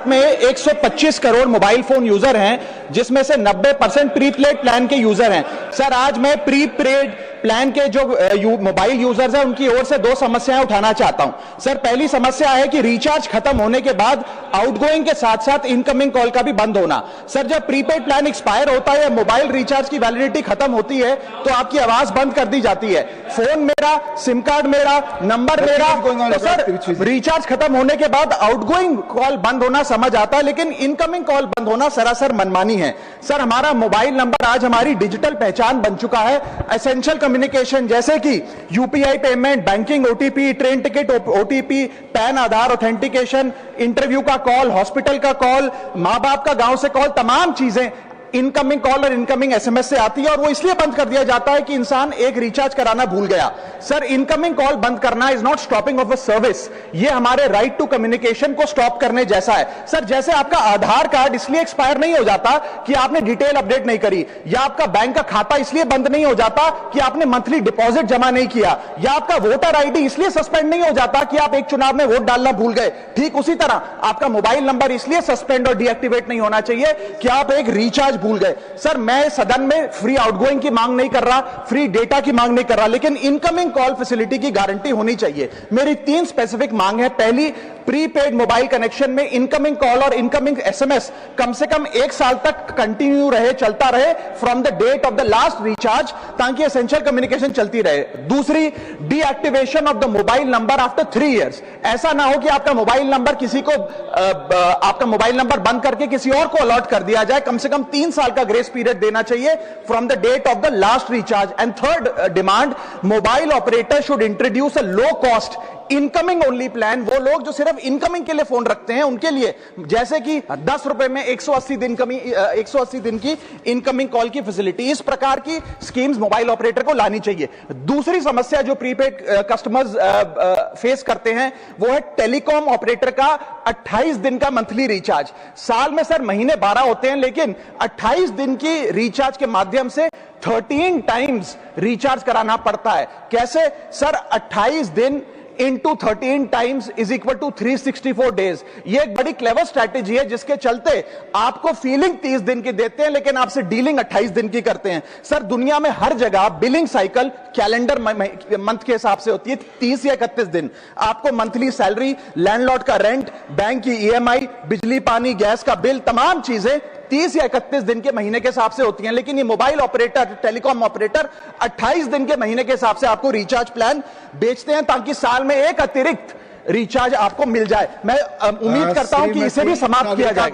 भारत में 125 crore mobile phone user हैं, जिसमें से 90% प्रीपेड प्लान के यूजर हैं। सर, आज मैं प्रीपेड प्लान के जो मोबाइल यूजर्स हैं उनकी ओर से दो समस्याएं उठाना चाहता हूं। सर, पहली समस्या है कि रिचार्ज खत्म होने के बाद आउटगोइंग के साथ साथ इनकमिंग कॉल का भी बंद होना। सर, जब प्रीपेड प्लान एक्सपायर होता है या मोबाइल रिचार्ज की वैलिडिटी खत्म होती है तो आपकी आवाज बंद कर दी जाती है। फोन मेरा, सिम कार्ड मेरा, नंबर मेरा, तो सर रिचार्ज खत्म होने के बाद आउटगोइंग कॉल बंद होना समझ आता है, लेकिन इनकमिंग कॉल बंद होना सरासर मनमानी है। सर, हमारा मोबाइल नंबर आज हमारी डिजिटल पहचान बन चुका है। एसेंशियल कम्युनिकेशन जैसे कि UPI payment, banking OTP, train ticket OTP, PAN Aadhaar authentication, interview का कॉल, हॉस्पिटल का कॉल, मां बाप का गांव से कॉल, तमाम चीजें इनकमिंग कॉल और इनकमिंग एसएमएस से आती है और वो इसलिए बंद कर दिया जाता है कि इंसान एक रिचार्ज कराना भूल गया। सर, इनकमिंग कॉल बंद करना is not stopping of a service, ये हमारे राइट टू कम्युनिकेशन को स्टॉप करने जैसा है। सर, जैसे आपका आधार कार्ड इसलिए एक्सपायर नहीं हो जाता कि आपने डिटेल अपडेट नहीं करी, या आपका बैंक का खाता इसलिए बंद नहीं हो जाता कि आपने मंथली डिपॉजिट जमा नहीं किया, या आपका वोटर आईडी इसलिए सस्पेंड नहीं हो जाता कि आप एक चुनाव में वोट डालना भूल गए, ठीक उसी तरह आपका मोबाइल नंबर इसलिए सस्पेंड और डीएक्टिवेट नहीं होना चाहिए कि आप एक रिचार्ज भूल गए। सर, मैं सदन में फ्री आउटगोइंग की मांग नहीं कर रहा, फ्री डेटा की मांग नहीं कर रहा, लेकिन इनकमिंग कॉल फैसिलिटी की गारंटी होनी चाहिए। मेरी 3 स्पेसिफिक मांग है। पहली, प्रीपेड मोबाइल कनेक्शन में इनकमिंग कॉल और इनकमिंग एसएमएस कम से कम 1 साल तक कंटिन्यू रहे, चलता रहे from the date of the last recharge, ताकि एसेंशियल कम्युनिकेशन चलती रहे। दूसरी, deactivation of the mobile number after 3 years. ऐसा ना हो कि आपका मोबाइल नंबर किसी को आपका मोबाइल नंबर बंद करके किसी और को अलॉट कर दिया जाए। कम से कम 3 साल का ग्रेस पीरियड देना चाहिए from the date of the last recharge. And third demand, mobile operator should introduce a low cost incoming only plan. वो लोग जो सिर्फ इनकमिंग के लिए फोन रखते हैं उनके लिए, जैसे कि 10 रुपए में 180 दिन की इनकमिंग कॉल की फैसिलिटी, इस प्रकार की स्कीम्स मोबाइल ऑपरेटर को लानी चाहिए। दूसरी समस्या जो प्रीपेड कस्टमर्स फेस करते हैं वो है टेलीकॉम ऑपरेटर का 28 दिन का मंथली रिचार्ज। साल में सर महीने 12 होते हैं, लेकिन 28 दिन की रिचार्ज के माध्यम से 13 टाइम्स रिचार्ज कराना पड़ता है। कैसे सर? 28 दिन into 13 times is equal to 364 days. ये एक बड़ी क्लेवर स्ट्रैटेजी है जिसके चलते आपको फीलिंग 30 दिन की देते हैं, लेकिन आपसे डीलिंग 28 दिन की करते हैं। सर, दुनिया में हर जगह बिलिंग साइकिल कैलेंडर मंथ के हिसाब से होती है, 30 या 31 दिन। आपको मंथली सैलरी, लैंडलॉर्ड का रेंट, बैंक की ईएमआई, बिजली पानी गैस का बिल, तमाम चीजें 30 या 31 दिन के महीने के हिसाब से होती हैं। लेकिन ये मोबाइल ऑपरेटर, टेलीकॉम ऑपरेटर 28 दिन के महीने के हिसाब से आपको रिचार्ज प्लान बेचते हैं, ताकि साल में एक अतिरिक्त रिचार्ज आपको मिल जाए। मैं उम्मीद करता हूं कि इसे भी समाप्त किया जाएगा।